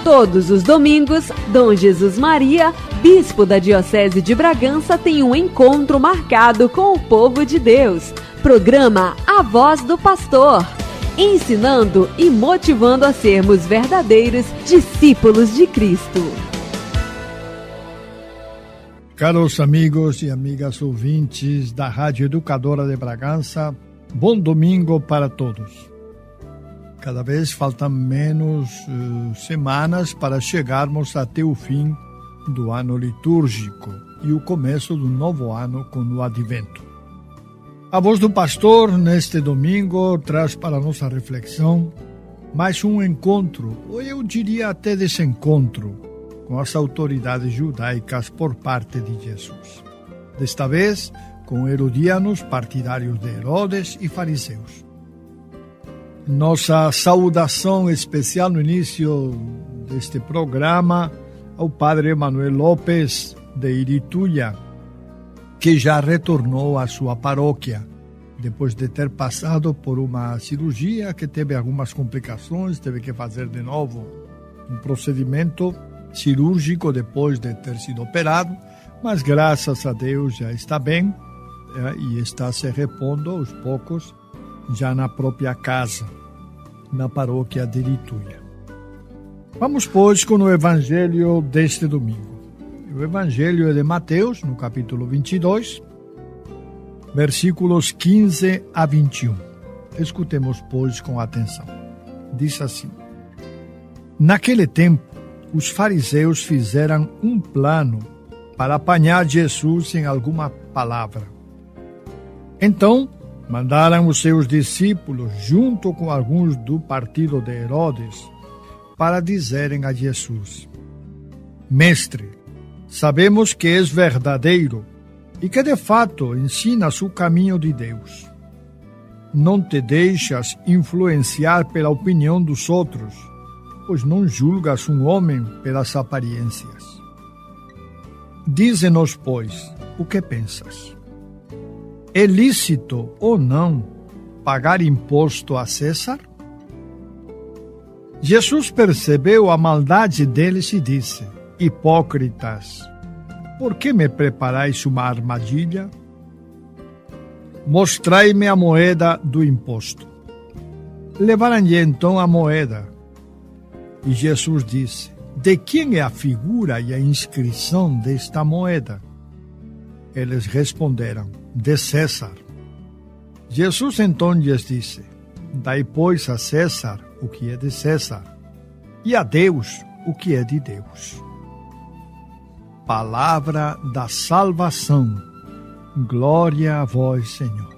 Todos os domingos, Dom Jesus Maria, bispo da Diocese de Bragança, tem um encontro marcado com o povo de Deus. Programa A Voz do Pastor, ensinando e motivando a sermos verdadeiros discípulos de Cristo. Caros amigos e amigas ouvintes da Rádio Educadora de Bragança, bom domingo para todos. Cada vez faltam menos semanas para chegarmos até o fim do ano litúrgico e o começo do novo ano com o Advento. A Voz do Pastor, neste domingo, traz para a nossa reflexão mais um encontro, ou eu diria até desencontro, com as autoridades judaicas por parte de Jesus. Desta vez, com herodianos, partidários de Herodes e fariseus. Nossa saudação especial no início deste programa ao Padre Emanuel Lopes, de Irituia, que já retornou à sua paróquia, depois de ter passado por uma cirurgia que teve algumas complicações, teve que fazer de novo um procedimento cirúrgico depois de ter sido operado, mas graças a Deus já está bem e está se repondo aos poucos já na própria casa, na paróquia de Irituia. Vamos, pois, com o Evangelho deste domingo. O Evangelho é de Mateus, no capítulo 22, versículos 15 a 21. Escutemos, pois, com atenção. Diz assim: Naquele tempo, os fariseus fizeram um plano para apanhar Jesus em alguma palavra. Então, mandaram os seus discípulos, junto com alguns do partido de Herodes, para dizerem a Jesus: Mestre, sabemos que és verdadeiro e que de fato ensinas o caminho de Deus. Não te deixas influenciar pela opinião dos outros, pois não julgas um homem pelas aparências. Dize-nos, pois, o que pensas? É lícito ou não pagar imposto a César? Jesus percebeu a maldade deles e disse: Hipócritas, por que me preparais uma armadilha? Mostrai-me a moeda do imposto. Levaram-lhe então a moeda. E Jesus disse: De quem é a figura e a inscrição desta moeda? Eles responderam: De César. Jesus então lhes disse: Dai, pois, a César o que é de César, e a Deus o que é de Deus. Palavra da salvação. Glória a vós, Senhor.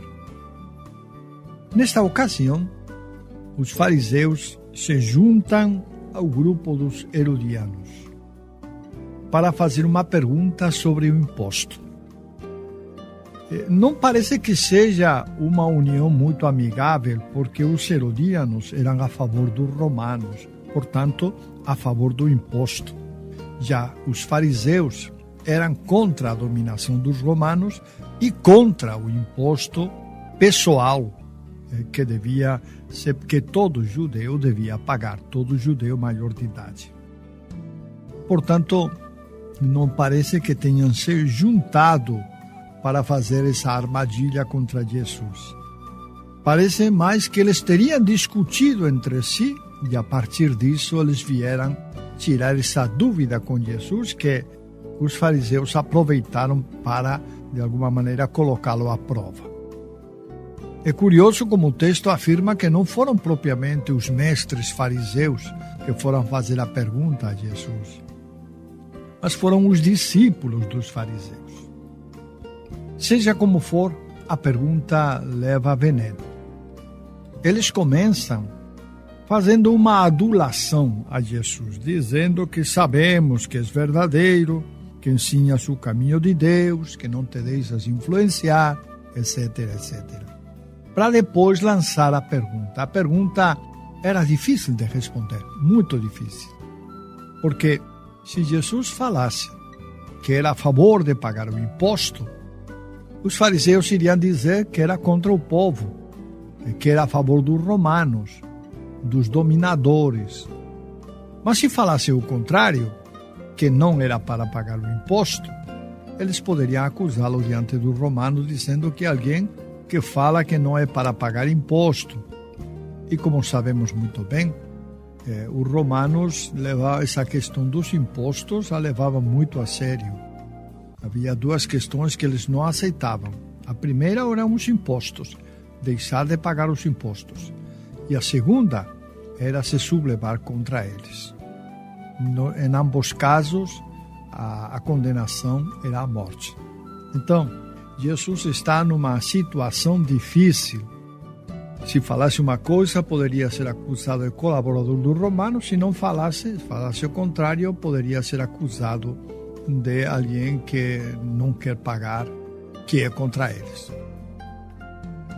Nesta ocasião, os fariseus se juntam ao grupo dos herodianos para fazer uma pergunta sobre o imposto. Não parece que seja uma união muito amigável, porque os herodianos eram a favor dos romanos, portanto, a favor do imposto. Já os fariseus eram contra a dominação dos romanos e contra o imposto pessoal, que todo judeu devia pagar, todo judeu maior de idade. Portanto, não parece que tenham se juntado para fazer essa armadilha contra Jesus. Parece mais que eles teriam discutido entre si e a partir disso eles vieram tirar essa dúvida com Jesus que os fariseus aproveitaram para, de alguma maneira, colocá-lo à prova. É curioso como o texto afirma que não foram propriamente os mestres fariseus que foram fazer a pergunta a Jesus, mas foram os discípulos dos fariseus. Seja como for, a pergunta leva veneno. Eles começam fazendo uma adulação a Jesus, dizendo que sabemos que és verdadeiro, que ensinas o caminho de Deus, que não te deixas influenciar, etc, etc. Para depois lançar a pergunta. A pergunta era difícil de responder, muito difícil. Porque se Jesus falasse que era a favor de pagar o imposto, os fariseus iriam dizer que era contra o povo, que era a favor dos romanos, dos dominadores. Mas se falasse o contrário, que não era para pagar o imposto, eles poderiam acusá-lo diante dos romanos, dizendo que alguém que fala que não é para pagar imposto. E como sabemos muito bem, os romanos levavam essa questão dos impostos, a levavam muito a sério. Havia duas questões que eles não aceitavam. A primeira eram os impostos, deixar de pagar os impostos. E a segunda era se sublevar contra eles. Em ambos casos, a condenação era a morte. Então, Jesus está numa situação difícil. Se falasse uma coisa, poderia ser acusado de colaborador dos romanos. Se não falasse o contrário, poderia ser acusado de alguém que não quer pagar, que é contra eles.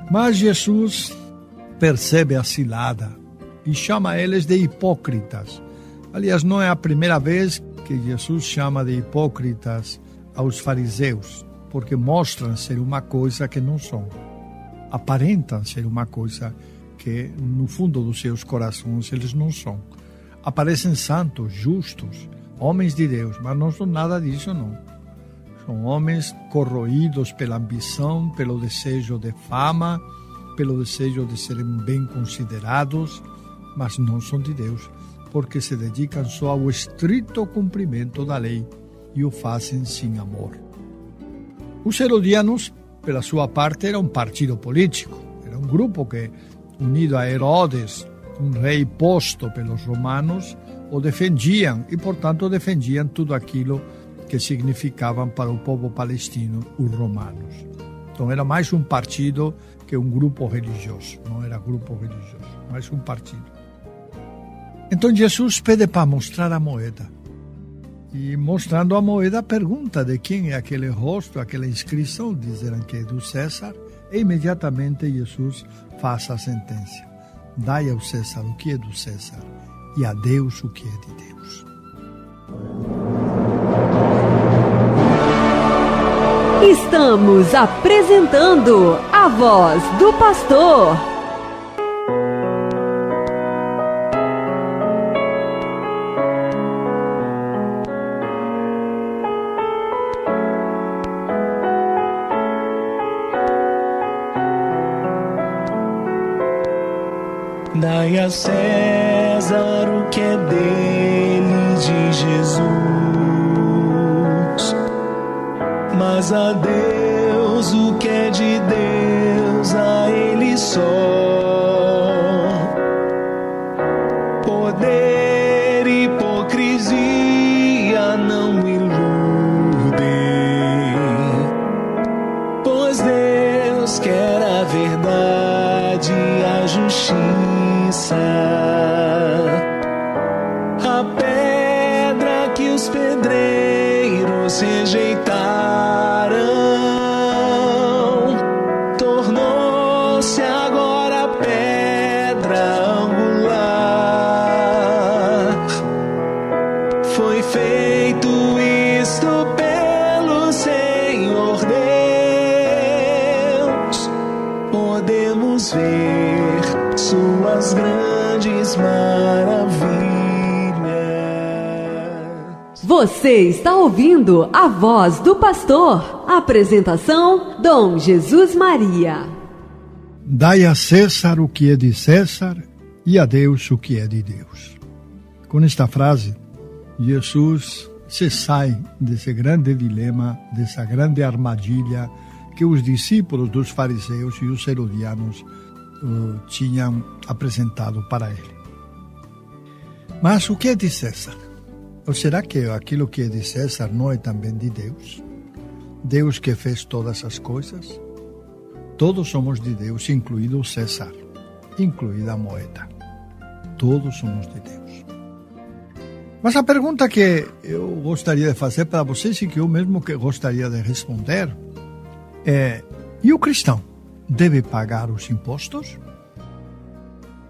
Mas Jesus percebe a cilada e chama eles de hipócritas. Aliás, não é a primeira vez que Jesus chama de hipócritas aos fariseus, porque mostram ser uma coisa que não são. Aparentam ser uma coisa que, no fundo dos seus corações, eles não são. Aparecem santos, justos, homens de Deus, mas não são nada disso, não. São homens corroídos pela ambição, pelo desejo de fama, pelo desejo de serem bem considerados, mas não são de Deus, porque se dedicam só ao estrito cumprimento da lei e o fazem sem amor. Os herodianos, pela sua parte, era um partido político, era um grupo que, unido a Herodes, um rei posto pelos romanos, o defendiam e, portanto, defendiam tudo aquilo que significavam para o povo palestino os romanos. Então era mais um partido que um grupo religioso, não era grupo religioso, mais um partido. Então Jesus pede para mostrar a moeda. E mostrando a moeda, pergunta de quem é aquele rosto, aquela inscrição, disseram que é do César, e imediatamente Jesus faz a sentença. Dai ao César o que é do César, e a Deus o que é de Deus. Estamos apresentando a Voz do Pastor. Dai a César o que é dele, de Jesus, mas a Deus o que é de Deus, a Ele só. Poder e hipocrisia não iludem, pois Deus quer a verdade e a justiça. A pedra que os pedreiros rejeitaram tornou-se agora pedra angular. Foi feito isto pelo Senhor Deus. Podemos ver suas grandes maravilhas. Você está ouvindo a Voz do Pastor. Apresentação, Dom Jesus Maria. Dai a César o que é de César e a Deus o que é de Deus. Com esta frase, Jesus se sai desse grande dilema, dessa grande armadilha que os discípulos dos fariseus e os herodianos tinham apresentado para ele. Mas o que é de César? Ou será que aquilo que é de César não é também de Deus? Deus que fez todas as coisas? Todos somos de Deus, incluído o César, incluída a moeda. Todos somos de Deus. Mas a pergunta que eu gostaria de fazer para vocês e que eu mesmo que gostaria de responder é: e o cristão deve pagar os impostos?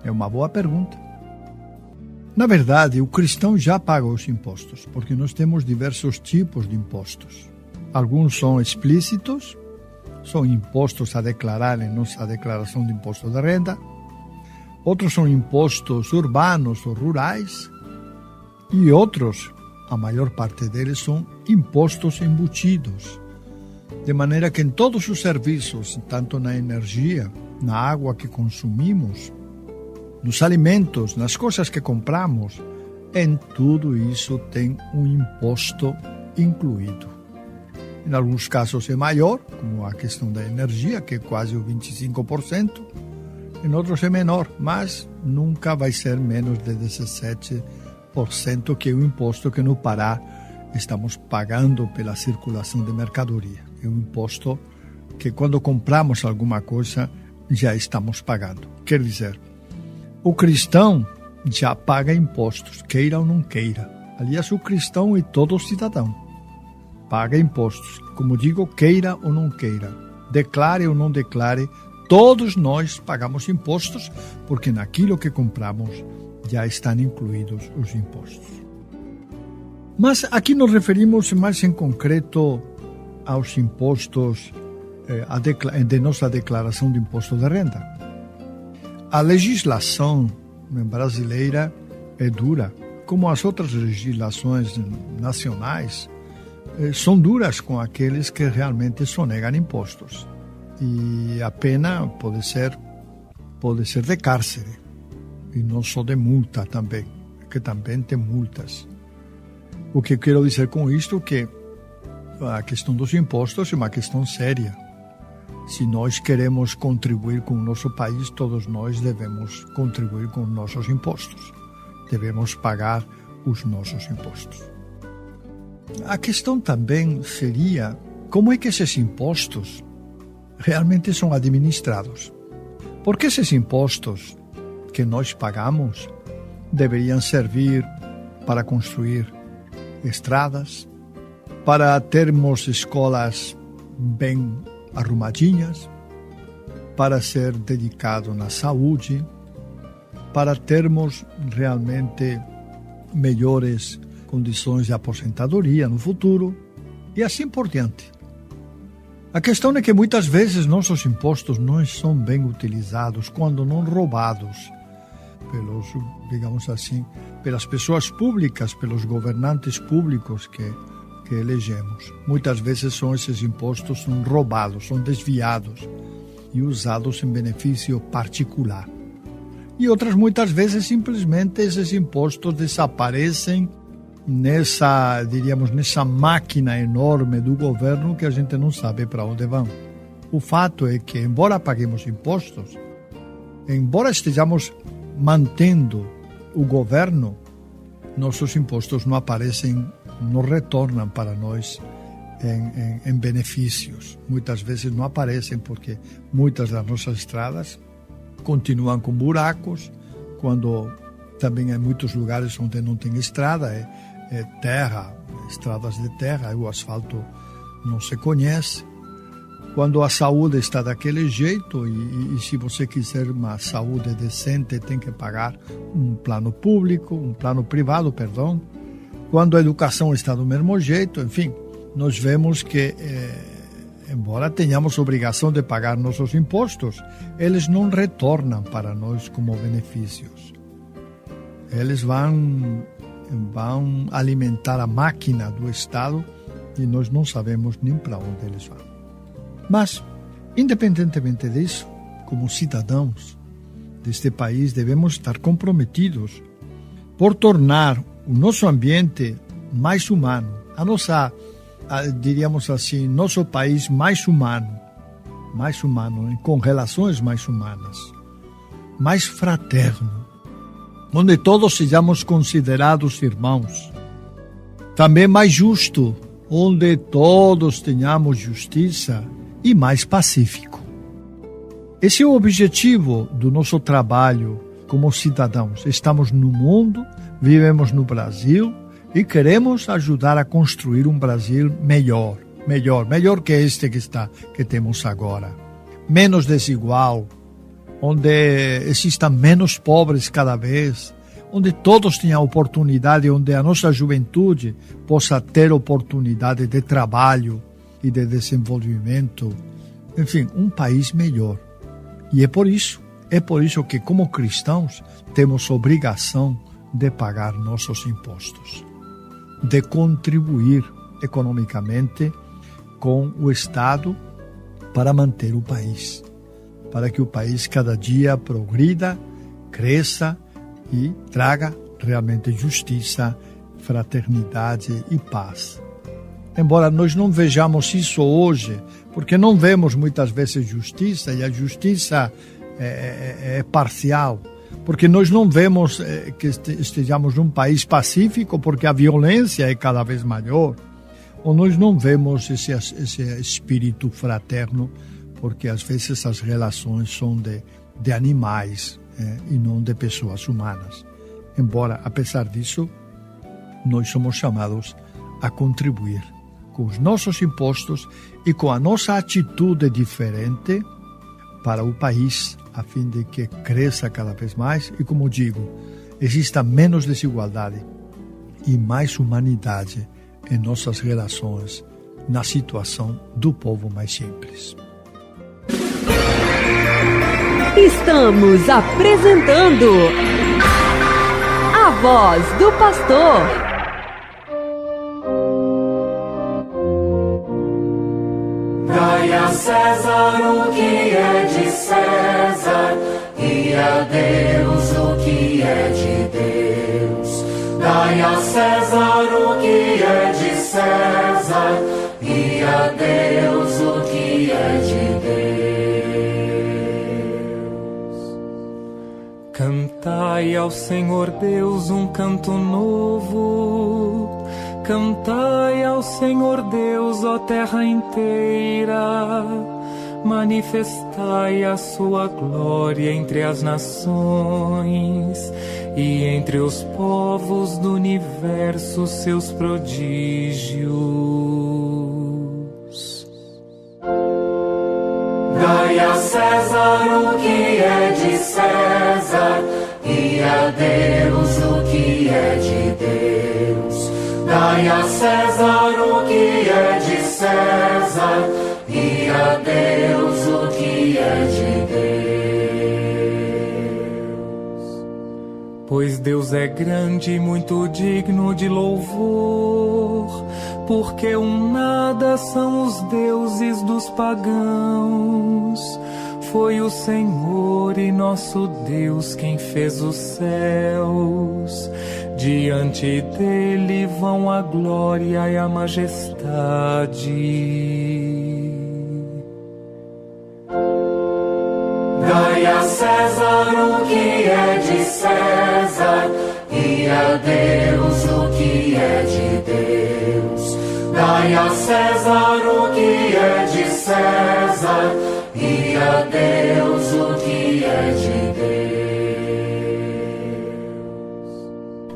É uma boa pergunta. Na verdade, o cristão já paga os impostos, porque nós temos diversos tipos de impostos. Alguns são explícitos, são impostos a declarar em nossa declaração de imposto de renda. Outros são impostos urbanos ou rurais. E outros, a maior parte deles, são impostos embutidos. De maneira que em todos os serviços, tanto na energia, na água que consumimos, nos alimentos, nas coisas que compramos, em tudo isso tem um imposto incluído. Em alguns casos é maior, como a questão da energia, que é quase o 25%, em outros é menor, mas nunca vai ser menos de 17%, que é o imposto que no Pará estamos pagando pela circulação de mercadoria. É um imposto que quando compramos alguma coisa já estamos pagando. Quer dizer, o cristão já paga impostos, queira ou não queira. Aliás, o cristão e todo cidadão paga impostos. Como digo, queira ou não queira, declare ou não declare, todos nós pagamos impostos, porque naquilo que compramos já estão incluídos os impostos. Mas aqui nos referimos mais em concreto aos impostos de nossa declaração de imposto de renda. A legislação brasileira é dura, como as outras legislações nacionais são duras com aqueles que realmente sonegam impostos. E a pena pode ser de cárcere, e não só de multa também, que também tem multas. O que eu quero dizer com isto é que a questão dos impostos é uma questão séria. Se nós queremos contribuir com o nosso país, todos nós devemos contribuir com os nossos impostos. Devemos pagar os nossos impostos. A questão também seria como é que esses impostos realmente são administrados. Porque esses impostos que nós pagamos deveriam servir para construir estradas, para termos escolas bem arrumadinhas, para ser dedicado na saúde, para termos realmente melhores condições de aposentadoria no futuro e assim por diante. A questão é que muitas vezes nossos impostos não são bem utilizados, quando não roubados pelos, digamos assim, pelas pessoas públicas, pelos governantes públicos que elegemos. Muitas vezes esses impostos são roubados, são desviados e usados em benefício particular. E outras muitas vezes simplesmente esses impostos desaparecem nessa máquina enorme do governo que a gente não sabe para onde vão. O fato é que, embora paguemos impostos, embora estejamos mantendo o governo, nossos impostos não aparecem, não retornam para nós em benefícios. Muitas vezes não aparecem porque muitas das nossas estradas continuam com buracos, quando também há muitos lugares onde não tem estrada, é terra, estradas de terra, o asfalto não se conhece. Quando a saúde está daquele jeito e se você quiser uma saúde decente, tem que pagar um plano privado. Quando a educação está do mesmo jeito, enfim, nós vemos que, embora tenhamos obrigação de pagar nossos impostos, eles não retornam para nós como benefícios. Eles vão alimentar a máquina do Estado e nós não sabemos nem para onde eles vão. Mas, independentemente disso, como cidadãos deste país, devemos estar comprometidos por tornar o nosso ambiente mais humano, diríamos assim, nosso país mais humano, com relações mais humanas, mais fraterno, onde todos sejamos considerados irmãos. Também mais justo, onde todos tenhamos justiça e mais pacífico. Esse é o objetivo do nosso trabalho como cidadãos. Estamos no mundo, vivemos no Brasil e queremos ajudar a construir um Brasil melhor que este que temos agora. Menos desigual, onde existam menos pobres cada vez, onde todos tenham oportunidade, onde a nossa juventude possa ter oportunidade de trabalho e de desenvolvimento. Enfim, um país melhor. E é por isso que, como cristãos, temos obrigação de pagar nossos impostos, de contribuir economicamente com o Estado para manter o país, para que o país cada dia progrida, cresça e traga realmente justiça, fraternidade e paz. Embora nós não vejamos isso hoje, porque não vemos muitas vezes justiça, e a justiça é parcial, porque nós não vemos que estejamos num país pacífico, porque a violência é cada vez maior, ou nós não vemos esse espírito fraterno, porque às vezes as relações são de animais e não de pessoas humanas. Embora, apesar disso, nós somos chamados a contribuir com os nossos impostos e com a nossa atitude diferente para o país, a fim de que cresça cada vez mais e, como digo, exista menos desigualdade e mais humanidade em nossas relações, na situação do povo mais simples. Estamos apresentando A Voz do Pastor. Dai a César o que é de César e a Deus o que é de Deus. Dai a César o que é de César e a Deus o que é de Deus. Cantai ao Senhor Deus um canto novo. Cantai ao Senhor Deus, ó terra inteira, manifestai a sua glória entre as nações e entre os povos do universo seus prodígios. Dai a César o que é de César e a Deus o que é de Deus. Dai a César o que é de César e a Deus o que é de Deus. Pois Deus é grande e muito digno de louvor, porque nada são os deuses dos pagãos. Foi o Senhor e nosso Deus quem fez os céus. Diante dele vão a glória e a majestade. Dai a César o que é de César e a Deus o que é de Deus. Dai a César o que é de César e a Deus o que é de Deus.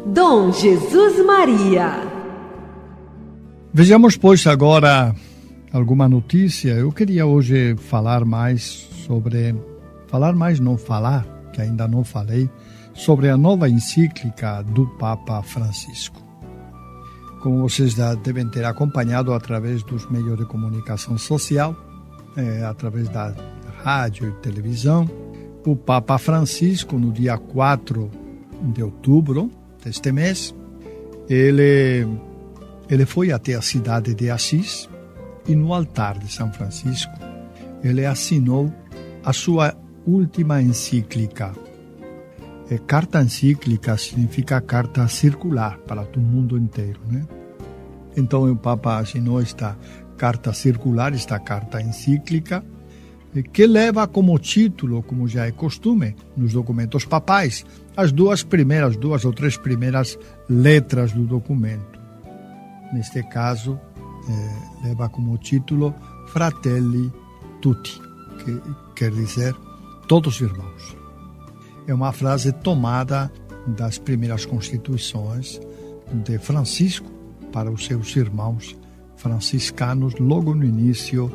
Dom Jesus Maria. Vejamos, pois, agora alguma notícia. Eu queria hoje falar, que ainda não falei, sobre a nova encíclica do Papa Francisco. Como vocês já devem ter acompanhado através dos meios de comunicação social, através da rádio e televisão, o Papa Francisco, no dia 4 de outubro deste mês, ele foi até a cidade de Assis e no altar de São Francisco ele assinou a sua última encíclica. Carta encíclica significa carta circular para o mundo inteiro, né? Então o Papa assinou esta carta circular, esta carta encíclica, que leva como título, como já é costume nos documentos papais, as duas ou três primeiras letras do documento. Neste caso, leva como título Fratelli Tutti, que quer dizer todos irmãos. É uma frase tomada das primeiras constituições de Francisco para os seus irmãos franciscanos, logo no início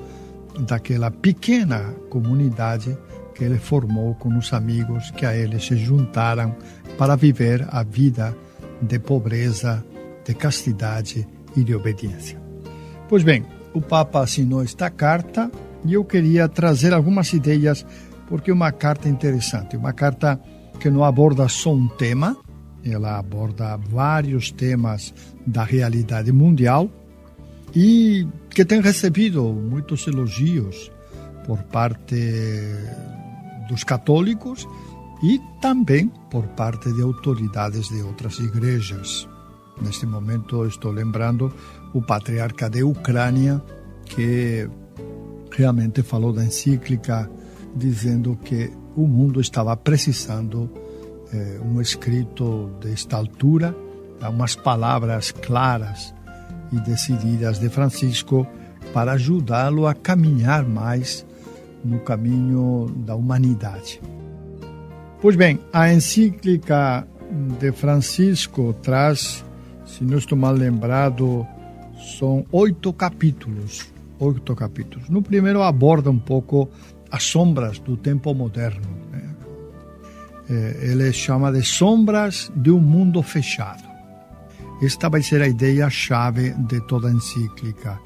daquela pequena comunidade que ele formou com os amigos que a ele se juntaram para viver a vida de pobreza, de castidade e de obediência. Pois bem, o Papa assinou esta carta e eu queria trazer algumas ideias, porque é uma carta interessante, uma carta que não aborda só um tema, Ela aborda vários temas da realidade mundial e que tem recebido muitos elogios por parte dos católicos e também por parte de autoridades de outras igrejas. Neste momento estou lembrando o patriarca de Ucrânia, que realmente falou da encíclica dizendo que o mundo estava precisando um escrito desta altura, umas palavras claras e decididas de Francisco para ajudá-lo a caminhar mais no caminho da humanidade. Pois bem, a encíclica de Francisco traz, se não estou mal lembrado, são 8 capítulos. No primeiro aborda um pouco as sombras do tempo moderno. Ele chama de sombras de um mundo fechado. Esta vai ser a ideia-chave de toda a encíclica.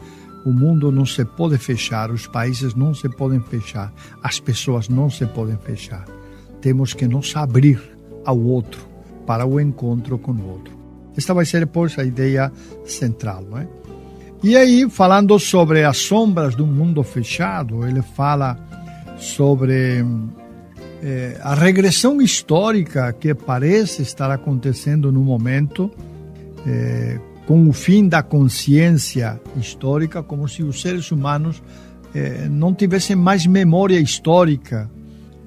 O mundo não se pode fechar, os países não se podem fechar, as pessoas não se podem fechar. Temos que nos abrir ao outro, para o encontro com o outro. Esta vai ser depois a ideia central, não é? E aí, falando sobre as sombras do mundo fechado, ele fala sobre a regressão histórica que parece estar acontecendo no momento, com o fim da consciência histórica, como se os seres humanos não tivessem mais memória histórica,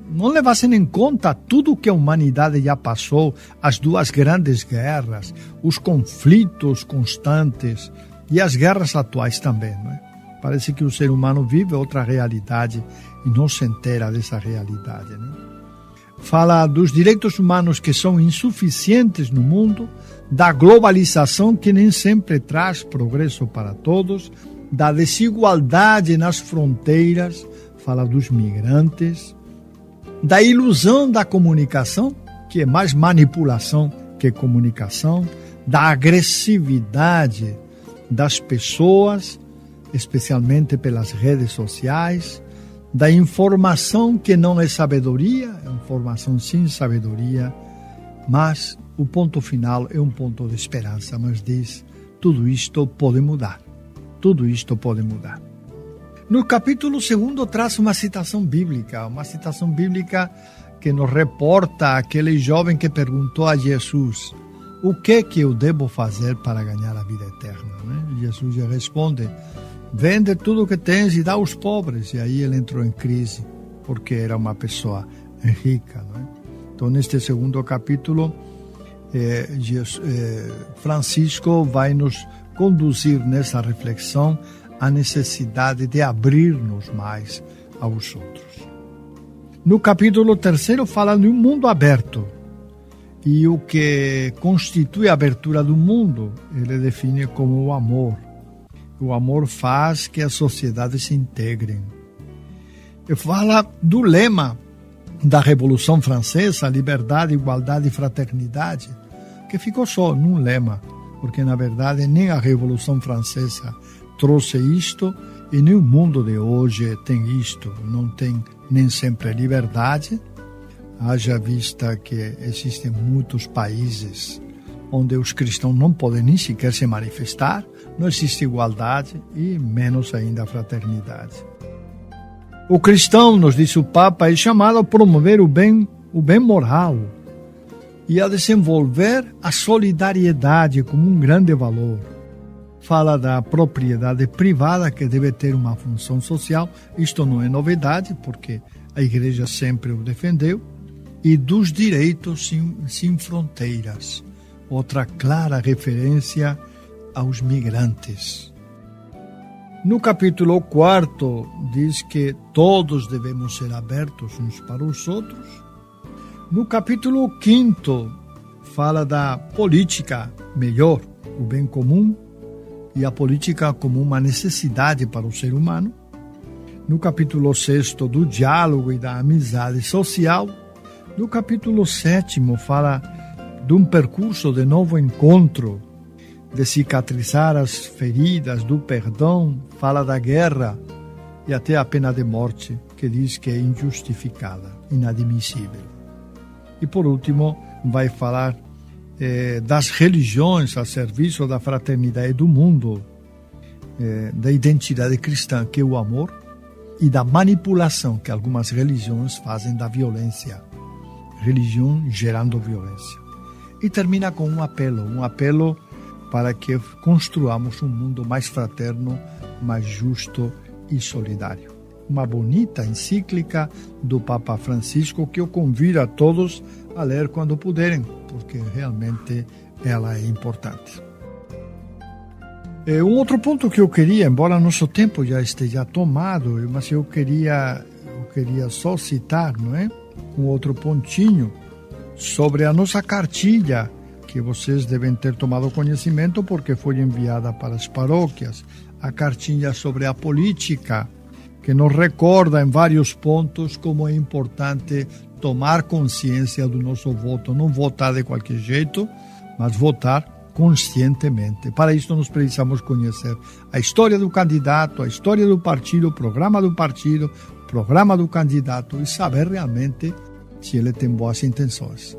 não levassem em conta tudo o que a humanidade já passou, as 2 grandes guerras, os conflitos constantes e as guerras atuais também, não é? Parece que o ser humano vive outra realidade e não se entera dessa realidade, não é? Fala dos direitos humanos que são insuficientes no mundo, da globalização que nem sempre traz progresso para todos, da desigualdade nas fronteiras, fala dos migrantes, da ilusão da comunicação, que é mais manipulação que comunicação, da agressividade das pessoas, especialmente pelas redes sociais, da informação que não é sabedoria, é informação sem sabedoria, mas o ponto final é um ponto de esperança, mas diz, tudo isto pode mudar. Tudo isto pode mudar. No capítulo 2 traz uma citação bíblica que nos reporta aquele jovem que perguntou a Jesus, o que eu devo fazer para ganhar a vida eterna? Né? Jesus lhe responde, vende tudo o que tens e dá aos pobres. E aí ele entrou em crise, porque era uma pessoa rica. Né? Então, neste 2º capítulo, Francisco vai nos conduzir nessa reflexão a necessidade de abrir-nos mais aos outros. No capítulo 3 fala de um mundo aberto. E o que constitui a abertura do mundo, ele define como o amor. O amor faz que as sociedades se integrem. E fala do lema da Revolução Francesa, liberdade, igualdade e fraternidade, que ficou só num lema, porque na verdade nem a Revolução Francesa trouxe isto e nem o mundo de hoje tem isto, não tem nem sempre liberdade, haja vista que existem muitos países onde os cristãos não podem nem sequer se manifestar, não existe igualdade e menos ainda fraternidade. O cristão, nos diz o Papa, é chamado a promover o bem moral e a desenvolver a solidariedade como um grande valor. Fala da propriedade privada que deve ter uma função social, isto não é novidade, porque a Igreja sempre o defendeu, e dos direitos sem fronteiras, outra clara referência aos migrantes. No capítulo 4 diz que todos devemos ser abertos uns para os outros. No capítulo 5 fala da política melhor, o bem comum, e a política como uma necessidade para o ser humano. No capítulo 6 do diálogo e da amizade social. No capítulo 7 fala de um percurso de novo encontro, de cicatrizar as feridas, do perdão, fala da guerra e até a pena de morte, que diz que é injustificada, inadmissível. E por último, vai falar das religiões a serviço da fraternidade do mundo, da identidade cristã, que é o amor, e da manipulação que algumas religiões fazem da violência. Religião gerando violência. E termina com um apelo para que construamos um mundo mais fraterno, mais justo e solidário. Uma bonita encíclica do Papa Francisco que eu convido a todos a ler quando puderem, porque realmente ela é importante. Um outro ponto que eu queria, embora nosso tempo já esteja tomado, mas eu queria só citar, não é? Um outro pontinho sobre a nossa cartilha, que vocês devem ter tomado conhecimento porque foi enviada para as paróquias, a cartilha sobre a política, que nos recorda em vários pontos como é importante tomar consciência do nosso voto, não votar de qualquer jeito, mas votar conscientemente. Para isso nós precisamos conhecer a história do candidato, a história do partido, o programa do partido, o programa do candidato e saber realmente se ele tem boas intenções,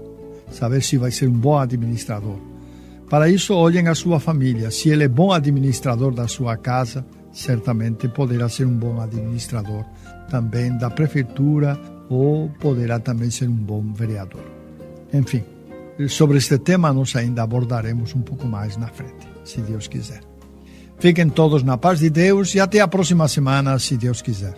saber se vai ser um bom administrador. Para isso, olhem a sua família. Se ele é bom administrador da sua casa, certamente poderá ser um bom administrador também da prefeitura ou poderá também ser um bom vereador. Enfim, sobre este tema nós ainda abordaremos um pouco mais na frente, se Deus quiser. Fiquem todos na paz de Deus e até a próxima semana, se Deus quiser.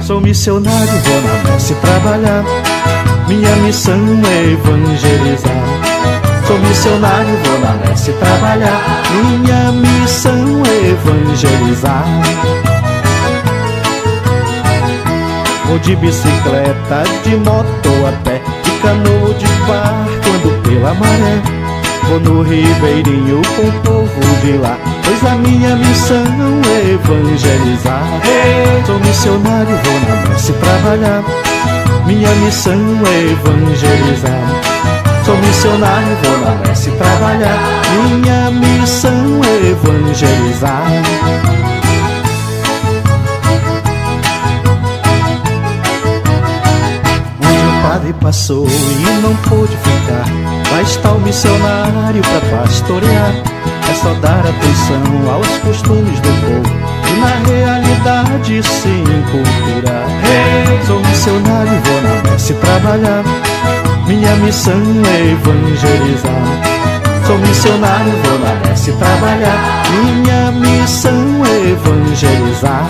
Sou missionário, vou na messe trabalhar. Minha missão é evangelizar. Sou missionário, vou na messe trabalhar. Minha missão é evangelizar. Vou de bicicleta, de moto ou a pé, de canoa ou de barco, ando pela maré. Vou no ribeirinho com o povo de lá, pois a minha missão é evangelizar. Sou missionário, vou na messe trabalhar. Minha missão é evangelizar. Sou missionário, vou na messe trabalhar. Minha missão é evangelizar. Padre passou e não pôde ficar, lá está o missionário pra pastorear. É só dar atenção aos costumes do povo e na realidade se enculturar. Sou missionário, vou na messe trabalhar. Minha missão é evangelizar. Sou missionário, vou na messe trabalhar. Minha missão é evangelizar.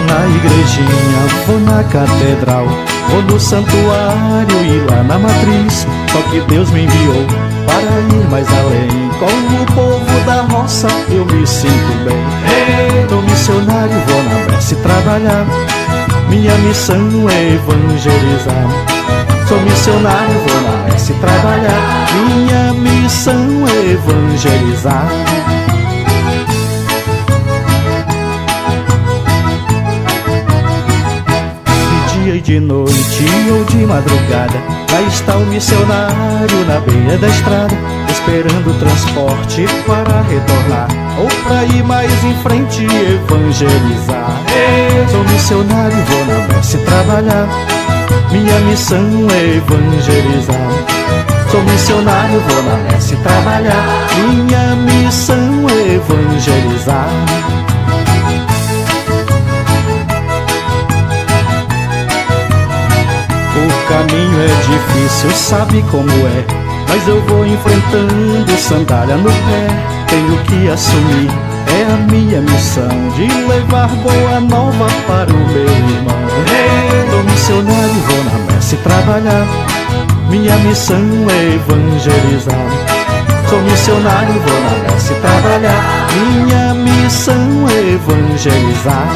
Na igrejinha, vou na catedral, vou no santuário e lá na matriz. Só que Deus me enviou para ir mais além. Com o povo da roça eu me sinto bem. Sou missionário, vou na messe trabalhar. Minha missão é evangelizar. Sou missionário, vou na messe trabalhar. Minha missão é evangelizar. E de noite ou de madrugada, lá está o missionário na beira da estrada, esperando o transporte para retornar ou para ir mais em frente e evangelizar. Sou missionário, vou na messe trabalhar. Minha missão é evangelizar. Sou missionário, vou na messe trabalhar. Minha missão é evangelizar. O caminho é difícil, sabe como é, mas eu vou enfrentando, sandália no pé. Tenho que assumir, é a minha missão de levar boa nova para o meu irmão. Sou missionário, vou na messe trabalhar. Minha missão é evangelizar. Sou missionário, vou na messe trabalhar. Minha missão é evangelizar.